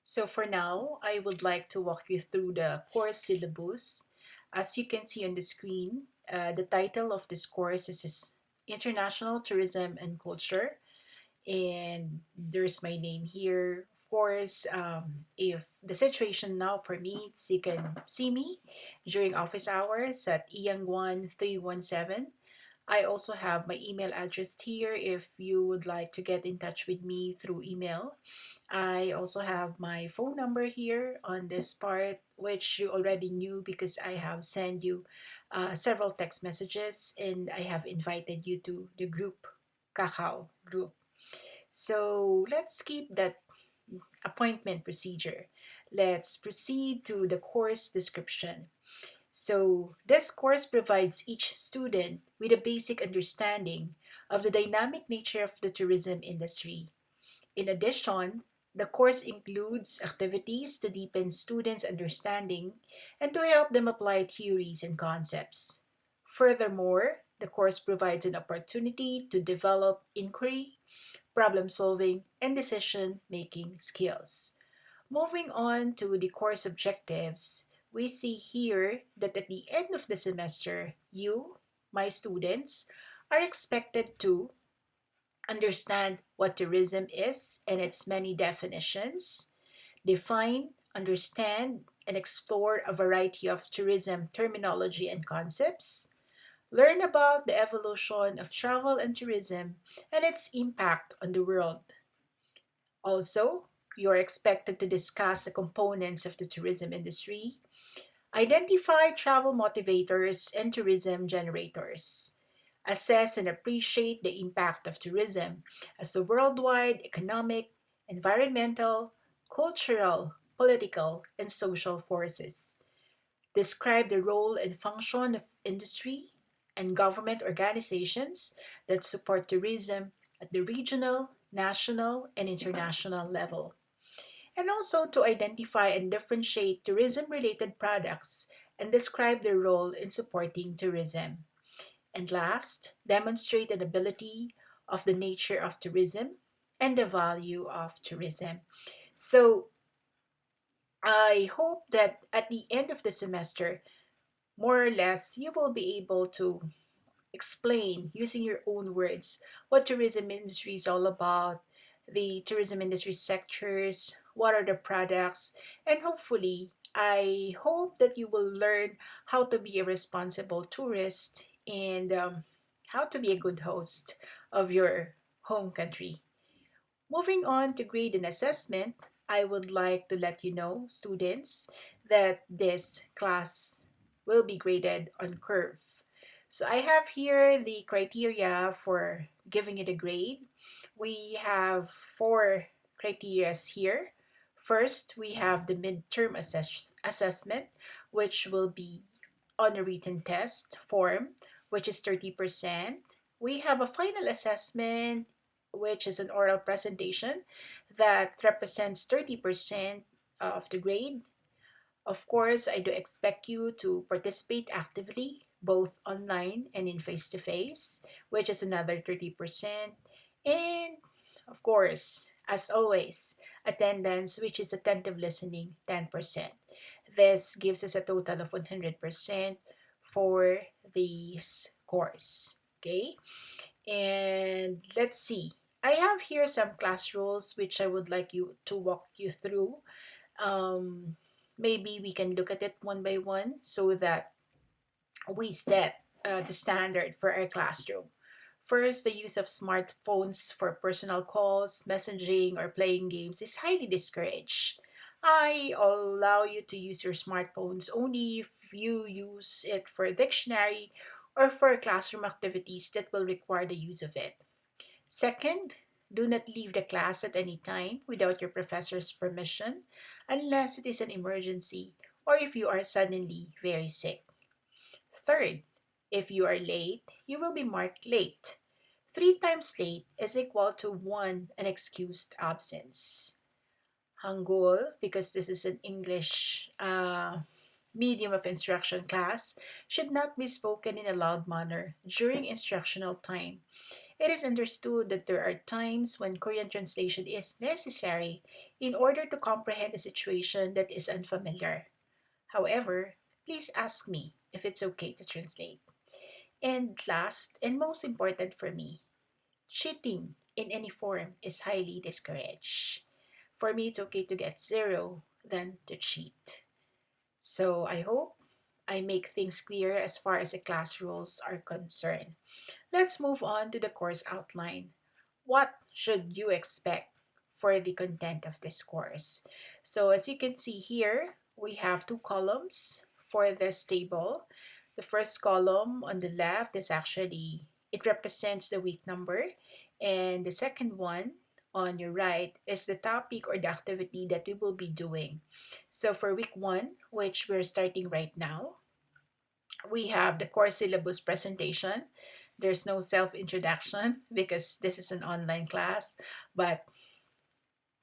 So for now, I would like to walk you through the course syllabus. As you can see on the screen, the title of this course is International Tourism and Culture. And there's my name here. Of course, if the situation now permits, you can see me during office hours at Iyang1317. I also have my email address here if you would like to get in touch with me through email. I also have my phone number here on this part, which you already knew because I have sent you several text messages and I have invited you to the group, Kakao group. So let's skip that appointment procedure. Let's proceed to the course description. So, this course provides each student with a basic understanding of the dynamic nature of the tourism industry. In addition, the course includes activities to deepen students' understanding and to help them apply theories and concepts. Furthermore, the course provides an opportunity to develop inquiry, problem solving, and decision making skills. Moving on to the course objectives, we see here that at the end of the semester, you, my students, are expected to understand what tourism is and its many definitions, define, understand, and explore a variety of tourism terminology and concepts, learn about the evolution of travel and tourism and its impact on the world. Also, you are expected to discuss the components of the tourism industry, identify travel motivators and tourism generators, assess and appreciate the impact of tourism as a worldwide economic, environmental, cultural, political, and social forces, describe the role and function of industry and government organizations that support tourism at the regional, national, and international level, and also to identify and differentiate tourism related products and describe their role in supporting tourism. And last, demonstrate an ability of the nature of tourism and the value of tourism. So, I hope that at the end of the semester, more or less, you will be able to explain using your own words what tourism industry is all about, the tourism industry sectors, what are the products, and hopefully, I hope that you will learn how to be a responsible tourist and how to be a good host of your home country. Moving on to grade and assessment, I would like to let you know, students, that this class will be graded on curve. So I have here the criteria for giving it a grade. We have four criterias here. First, we have the midterm assessment, which will be on a written test form, which is 30%. We have a final assessment, which is an oral presentation that represents 30% of the grade. Of course, I do expect you to participate actively, both online and in face to face, which is another 30%. And of course, as always, attendance, which is attentive listening, 10%. This gives us a total of 100% for this course. Okay, and let's see. I have here some class rules which I would like you to walk you through. Um, Maybe we can look at it one by one so that we set the standard for our classroom. First, the use of smartphones for personal calls, messaging, or playing games is highly discouraged. I allow you to use your smartphones only if you use it for a dictionary or for classroom activities that will require the use of it. Second, do not leave the class at any time without your professor's permission unless it is an emergency or if you are suddenly very sick. Third, if you are late, you will be marked late. Three times late is equal to one unexcused absence. Hangul, because this is an English medium of instruction class, should not be spoken in a loud manner during instructional time. It is understood that there are times when Korean translation is necessary in order to comprehend a situation that is unfamiliar. However, please ask me if it's okay to translate. And last and most important for me, cheating in any form is highly discouraged. For me, it's okay to get zero than to cheat. So I hope I make things clear as far as the class rules are concerned. Let's move on to the course outline. What should you expect for the content of this course? So as you can see here, we have two columns for this table. The first column on the left is actually, it represents the week number. And the second one on your right is the topic or the activity that we will be doing. So for week one, which we're starting right now, we have the core syllabus presentation. There's no self introduction because this is an online class, but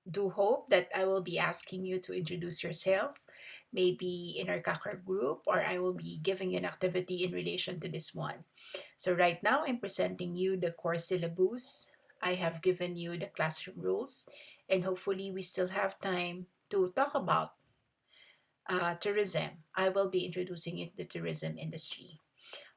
do hope that I will be asking you to introduce yourself, maybe in our Kakar group, or I will be giving you an activity in relation to this one. So, right now, I'm presenting you the core syllabus. I have given you the classroom rules, and hopefully, we still have time to talk about tourism. I will be introducing it the tourism industry.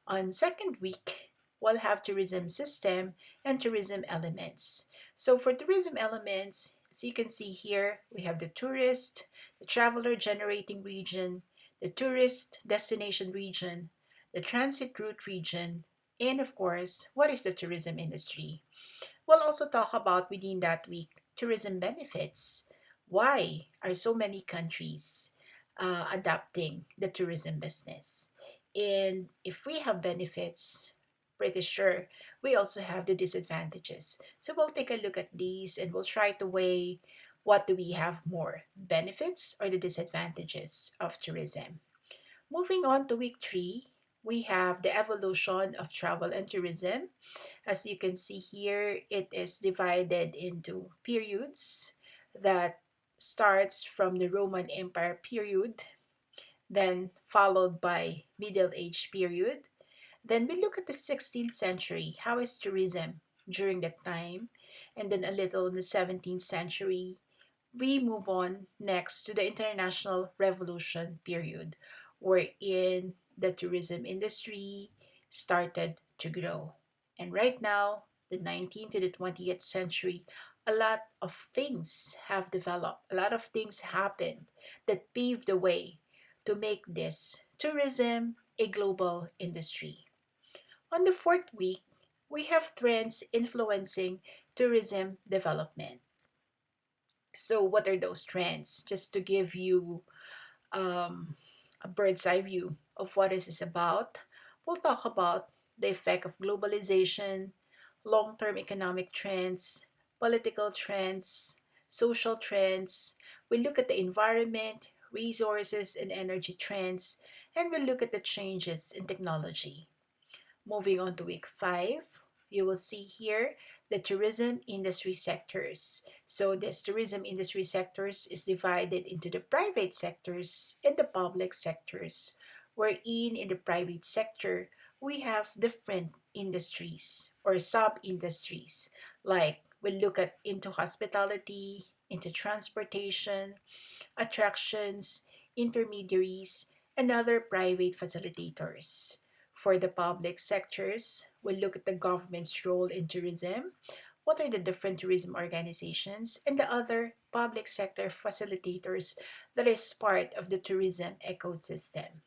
On second week, we'll have tourism system and tourism elements. So for tourism elements, as you can see here, we have the tourist, the traveler generating region, the tourist destination region, the transit route region, and of course, what is the tourism industry? We'll also talk about within that week tourism benefits. Why are so many countries adopting the tourism business? And if we have benefits, pretty sure we also have the disadvantages. So we'll take a look at these and we'll try to weigh what do we have more, benefits or the disadvantages of tourism. Moving on to week three, we have the evolution of travel and tourism. As you can see here, it is divided into periods that starts from the Roman Empire period, then followed by Middle Age period. Then we look at the 16th century. How is tourism during that time? And then a little in the 17th century. We move on next to the International Revolution period, wherein the tourism industry started to grow. And right now, the 19th to the 20th century, a lot of things have developed, a lot of things happened that paved the way to make this tourism a global industry. On the fourth week, we have trends influencing tourism development. So, what are those trends? Just to give you um, a bird's eye view of what this is about, we'll talk about the effect of globalization, long term economic trends, political trends, social trends. We look at the environment, resources, and energy trends, and we look at the changes in technology. Moving on to week five, you will see here the tourism industry sectors. So this tourism industry sectors is divided into the private sectors and the public sectors, wherein in the private sector, we have different industries or sub-industries. Like we look at into hospitality, into transportation, attractions, intermediaries, and other private facilitators. For the public sectors, we'll look at the government's role in tourism, what are the different tourism organizations, and the other public sector facilitators that is part of the tourism ecosystem.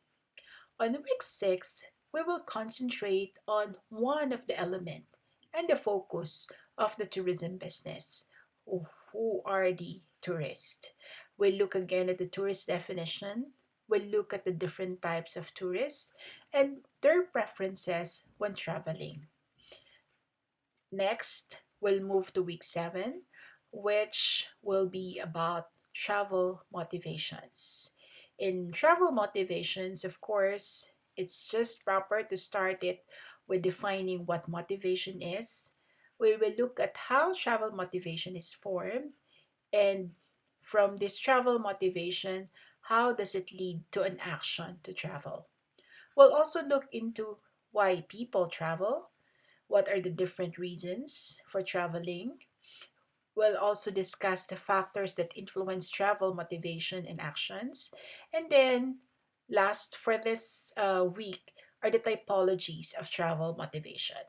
On week 6, we will concentrate on one of the element and the focus of the tourism business. Who are the tourists? We'll look again at the tourist definition. We'll look at the different types of tourists and their preferences when traveling. Next, we'll move to week 7, which will be about travel motivations. In travel motivations, of course, it's just proper to start it with defining what motivation is. We will look at how travel motivation is formed, and from this travel motivation, how does it lead to an action to travel? We'll also look into why people travel, what are the different reasons for traveling, We'll also discuss the factors that influence travel motivation and actions. And then, last for this week are the typologies of travel motivation.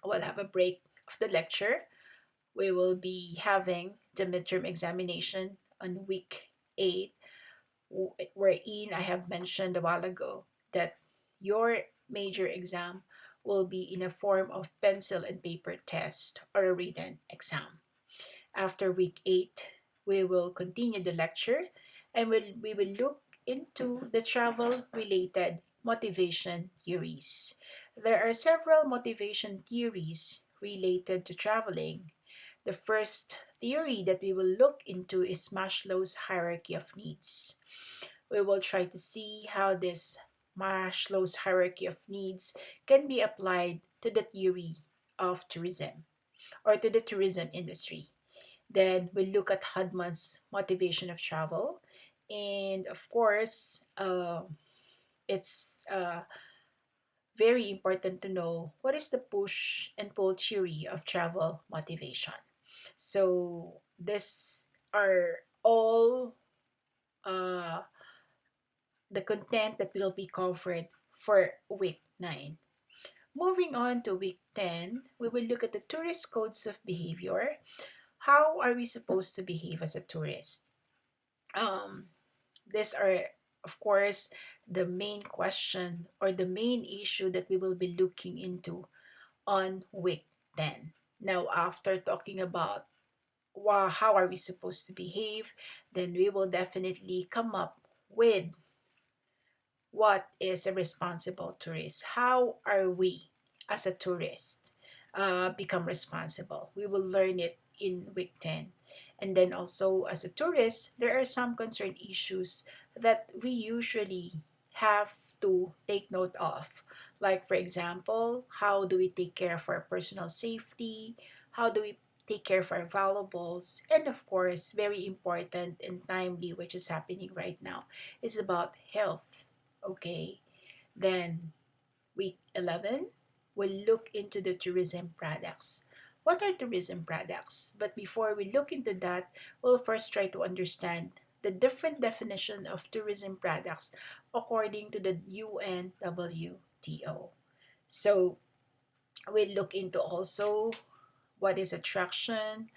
We'll have a break of the lecture. We will be having the midterm examination on week 8, wherein I have mentioned a while ago that your major exam will be in a form of pencil and paper test or a written exam. After week 8, we will continue the lecture and we will look into the travel related motivation theories. There are several motivation theories related to traveling. The first theory that we will look into is Maslow's hierarchy of needs. We will try to see how this Maslow's hierarchy of needs can be applied to the theory of tourism or to the tourism industry. Then we'll look at Hudman's motivation of travel. And of course, it's very important to know what is the push and pull theory of travel motivation. So, this are all uh, the content that will be covered for week 9. Moving on to week 10, we will look at the tourist codes of behavior. How are we supposed to behave as a tourist? Um, these are, of course, the main question or the main issue that we will be looking into on week 10. Now, after talking about how are we supposed to behave, then we will definitely come up with what is a responsible tourist. How are we as a tourist become responsible? We will learn it in week 10. And then also, as a tourist, there are some concerned issues that we usually have to take note of. Like, for example, how do we take care of our personal safety? How do we take care of our valuables? And of course, very important and timely, which is happening right now, is about health. Okay, then week 11, we'll look into the tourism products. What are tourism products? But before we look into that, we'll first try to understand the different definition of tourism products according to the UNWTO. So we'll look into also what is attraction,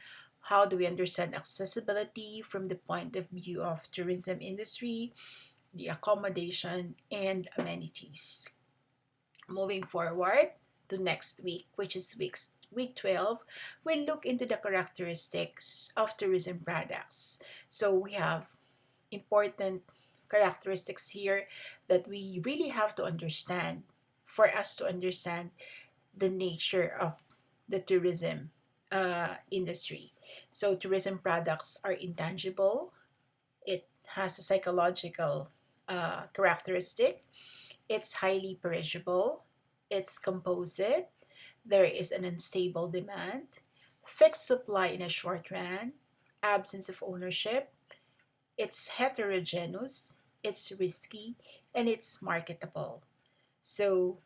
how do we understand accessibility from the point of view of tourism industry, the accommodation, and amenities. Moving forward to next week, which is week 12, we'll look into the characteristics of tourism products. So we have important characteristics here that we really have to understand for us to understand the nature of the tourism industry. So tourism products are intangible. It has a psychological characteristic. It's highly perishable. It's composite. There is an unstable demand, fixed supply in a short run, absence of ownership. It's heterogeneous. It's risky, and it's marketable. So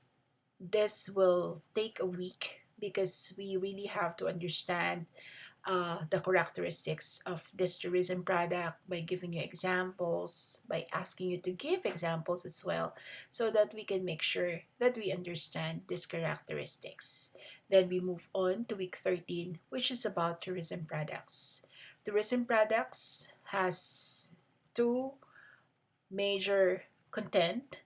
this will take a week because we really have to understand the characteristics of this tourism product by giving you examples, by asking you to give examples as well, so that we can make sure that we understand these characteristics. Then we move on to week 13, which is about tourism products. Tourism products has two major content.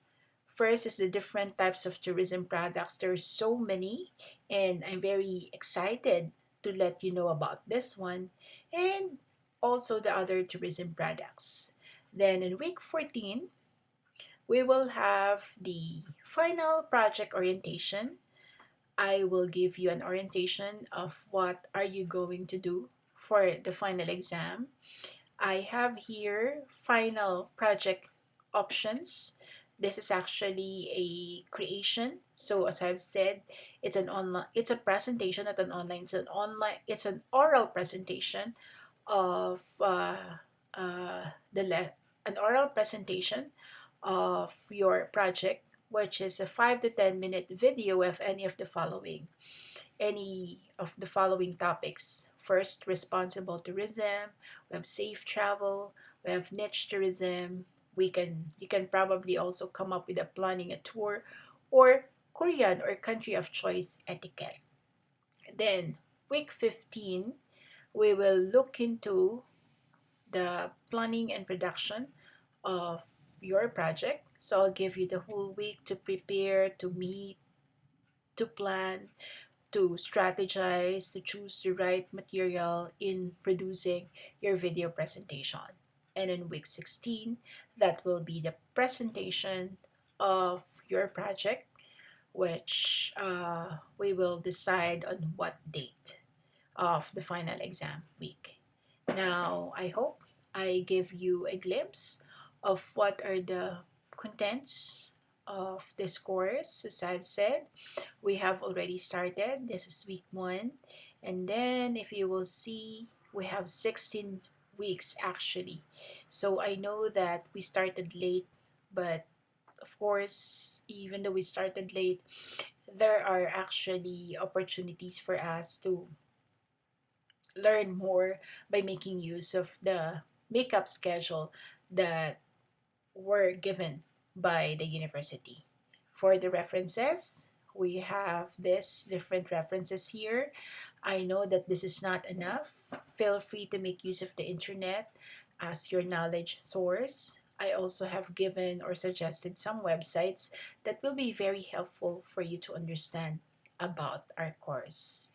First is the different types of tourism products. There's so many, and I'm very excited to let you know about this one and also the other tourism products. Then in week 14, we will have the final project orientation. I will give you an orientation of what are you going to do for the final exam. I have here final project options. This is actually a creation. So as I've said, it's a presentation, not an online. It's an oral presentation of an oral presentation of your project, which is a 5 to 10 minute video of any of the following. any of the following topics. First, responsible tourism, we have safe travel, we have niche tourism. You can probably also come up with a planning a tour or Korean or country of choice etiquette. Then week 15, we will look into the planning and production of your project. So I'll give you the whole week to prepare, to meet, to plan, to strategize, to choose the right material in producing your video presentation. And in week 16, that will be the presentation of your project, which we will decide on what date of the final exam week. Now, I hope I give you a glimpse of what are the contents of this course. As I've said, we have already started. This is week one. And then, if you will see, we have 16 weeks actually. So I know that we started late, but of course, even though we started late, there are actually opportunities for us to learn more by making use of the makeup schedule that were given by the university. For the references, we have this different references here. I know that this is not enough. Feel free to make use of the internet as your knowledge source. I also have given or suggested some websites that will be very helpful for you to understand about our course.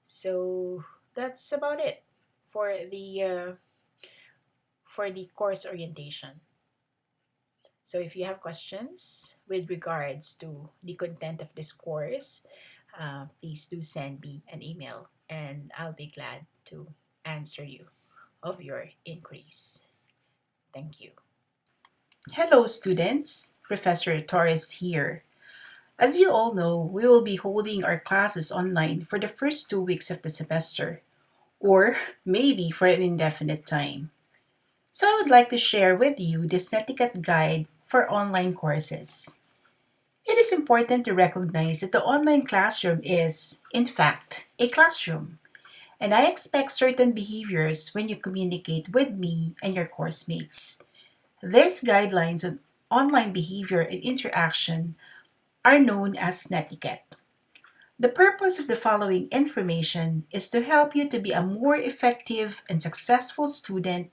So that's about it for the course orientation. So if you have questions with regards to the content of this course, please do send me an email and I'll be glad to answer you of your inquiries. Thank you. Hello students, Professor Torres here. As you all know, we will be holding our classes online for the first 2 weeks of the semester, or maybe for an indefinite time. So I would like to share with you this netiquette guide for online courses. It is important to recognize that the online classroom is, in fact, a classroom, and I expect certain behaviors when you communicate with me and your course mates. These guidelines on online behavior and interaction are known as netiquette. The purpose of the following information is to help you to be a more effective and successful student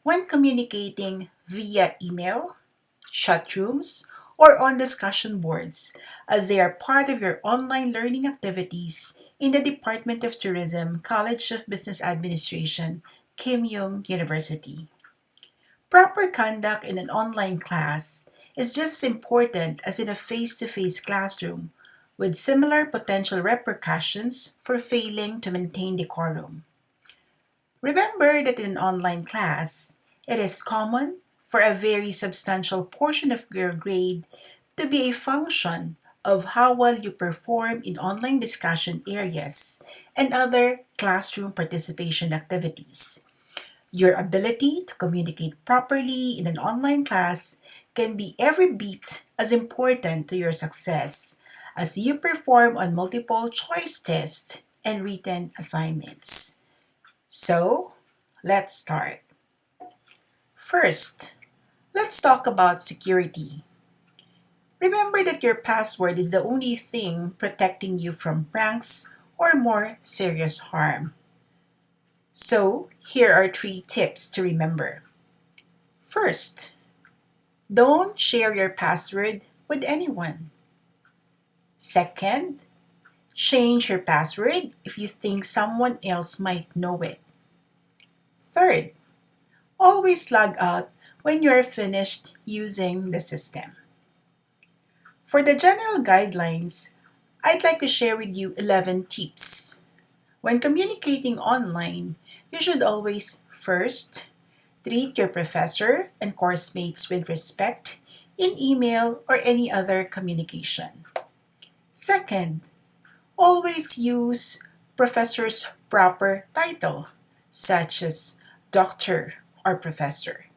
when communicating via email, chat rooms, or on discussion boards, as they are part of your online learning activities in the Department of Tourism, College of Business Administration, Kim Young University. Proper conduct in an online class is just as important as in a face to face classroom, with similar potential repercussions for failing to maintain decorum. Remember that in an online class, it is common for a very substantial portion of your grade to be a function of how well you perform in online discussion areas and other classroom participation activities. Your ability to communicate properly in an online class can be every bit as important to your success as you perform on multiple choice tests and written assignments. So, let's start. First, let's talk about security. Remember that your password is the only thing protecting you from pranks or more serious harm. So, here are 3 tips to remember. First, don't share your password with anyone. Second, change your password if you think someone else might know it. Third, always log out when you are finished using the system. For the general guidelines, I'd like to share with you 11 tips. When communicating online, you should always first treat your professor and course mates with respect in email or any other communication. Second, always use professor's proper title, such as doctor or professor.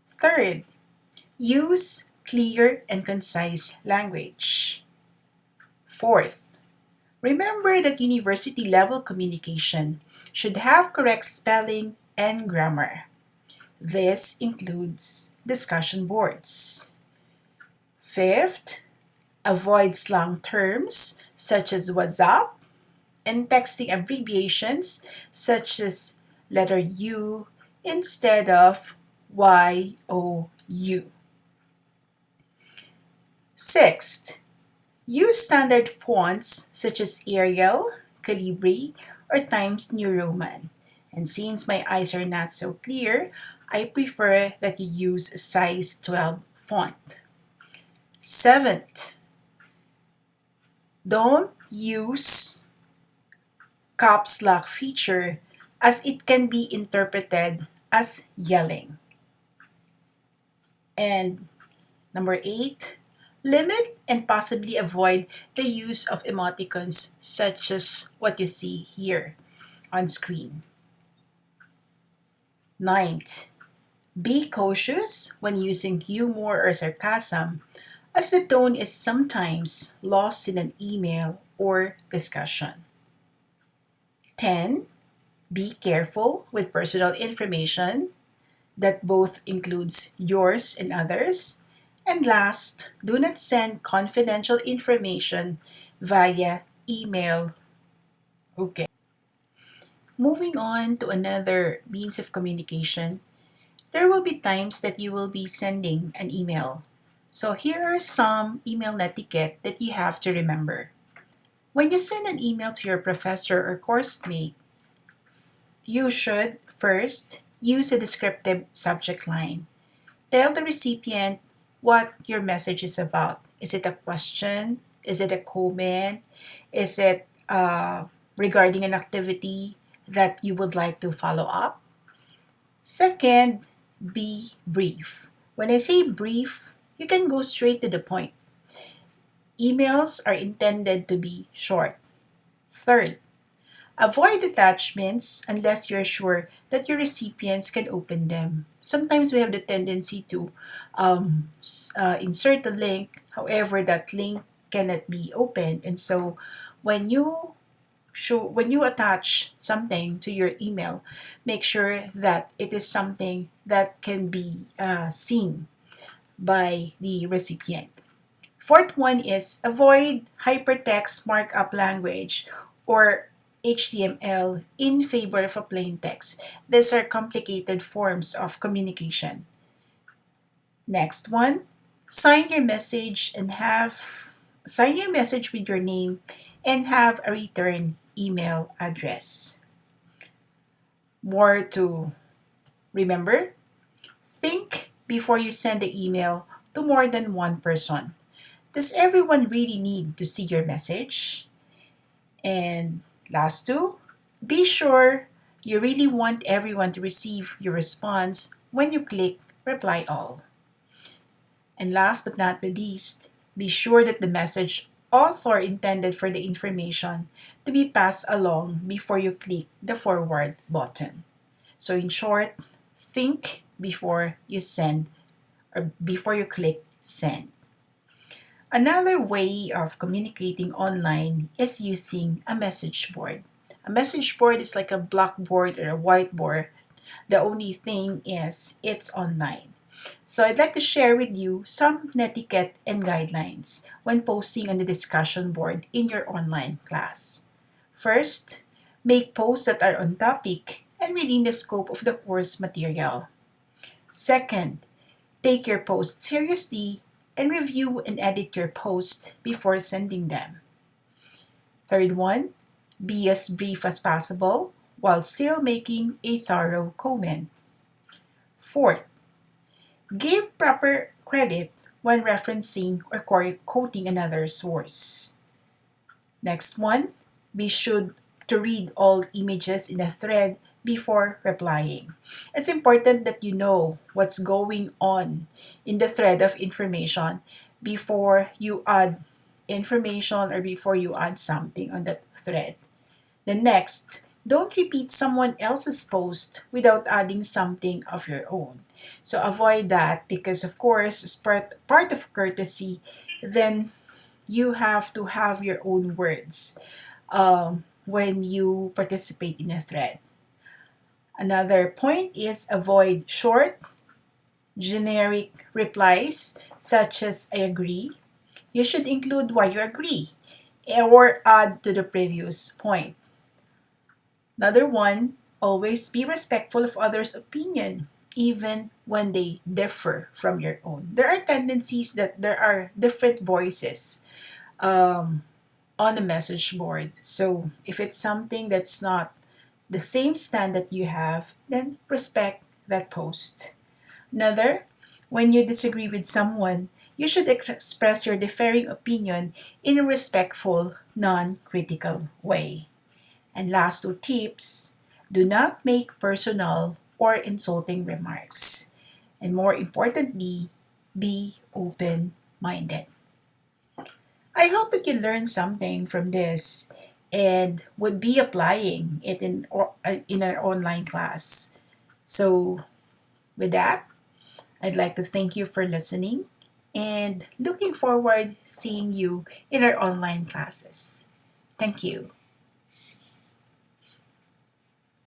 Third, use clear and concise language. Fourth, Remember that university level communication should have correct spelling and grammar. This includes discussion boards. Fifth, avoid slang terms such as WhatsApp and texting abbreviations such as letter U instead of YOU. Sixth, use standard fonts such as Arial, Calibri, or Times New Roman. And since my eyes are not so clear, I prefer that you use a size 12 font. Seventh, don't use caps lock feature as it can be interpreted as yelling. And number 8, limit and possibly avoid the use of emoticons such as what you see here on screen. Ninth, be cautious when using humor or sarcasm as the tone is sometimes lost in an email or discussion. 10. Be careful with personal information that both includes yours and others. And last, do not send confidential information via email. Okay. Moving on to another means of communication, there will be times that you will be sending an email. So here are some email etiquette that you have to remember. When you send an email to your professor or course mate, you should first use a descriptive subject line. Tell the recipient what your message is about. Is it a question? Is it a comment? Is it regarding an activity that you would like to follow up? Second, be brief. When I say brief, you can go straight to the point. Emails are intended to be short. Third, avoid attachments unless you're sure that your recipients can open them. Sometimes we have the tendency to insert a link, however, that link cannot be opened. And so when you attach something to your email, make sure that it is something that can be seen by the recipient. Fourth one is avoid hypertext markup language or HTML in favor of a plain text. These are complicated forms of communication. Next one, sign your message and have sign your message with your name and have a return email address. More to remember, think before you send the email to more than one person. Does everyone really need to see your message? And last two, be sure you really want everyone to receive your response when you click reply all. And last but not the least, be sure that the message author intended for the information to be passed along before you click the forward button. So in short, think before you send or before you click send. Another way of communicating online is using a message board. A message board is like a blackboard or a whiteboard. The only thing is it's online. So I'd like to share with you some netiquette and guidelines when posting on the discussion board in your online class. First, make posts that are on topic and within the scope of the course material. Second, take your posts seriously and review and edit your posts before sending them. Third one, be as brief as possible while still making a thorough comment. Fourth, give proper credit when referencing or quoting another source. Next one, be sure to read all images in a thread before replying. It's important that you know what's going on in the thread of information before you add information or before you add something on that thread. The next, don't repeat someone else's post without adding something of your own. So avoid that because, of course, as part of courtesy, then you have to have your own words. when you participate in a thread. Another point is avoid short, generic replies such as I agree. You should include why you agree or add to the previous point. Another one, always be respectful of others' opinion, even when they differ from your own. There are tendencies that there are different voices on a message board. So if it's something that's not the same stand that you have, then respect that post. Another, when you disagree with someone, you should express your differing opinion in a respectful, non critical way. And last two tips, do not make personal or insulting remarks. And more importantly, be open minded. I hope that you learned something from this and would be applying it in our online class. So, with that, I'd like to thank you for listening and looking forward seeing you in our online classes. Thank you.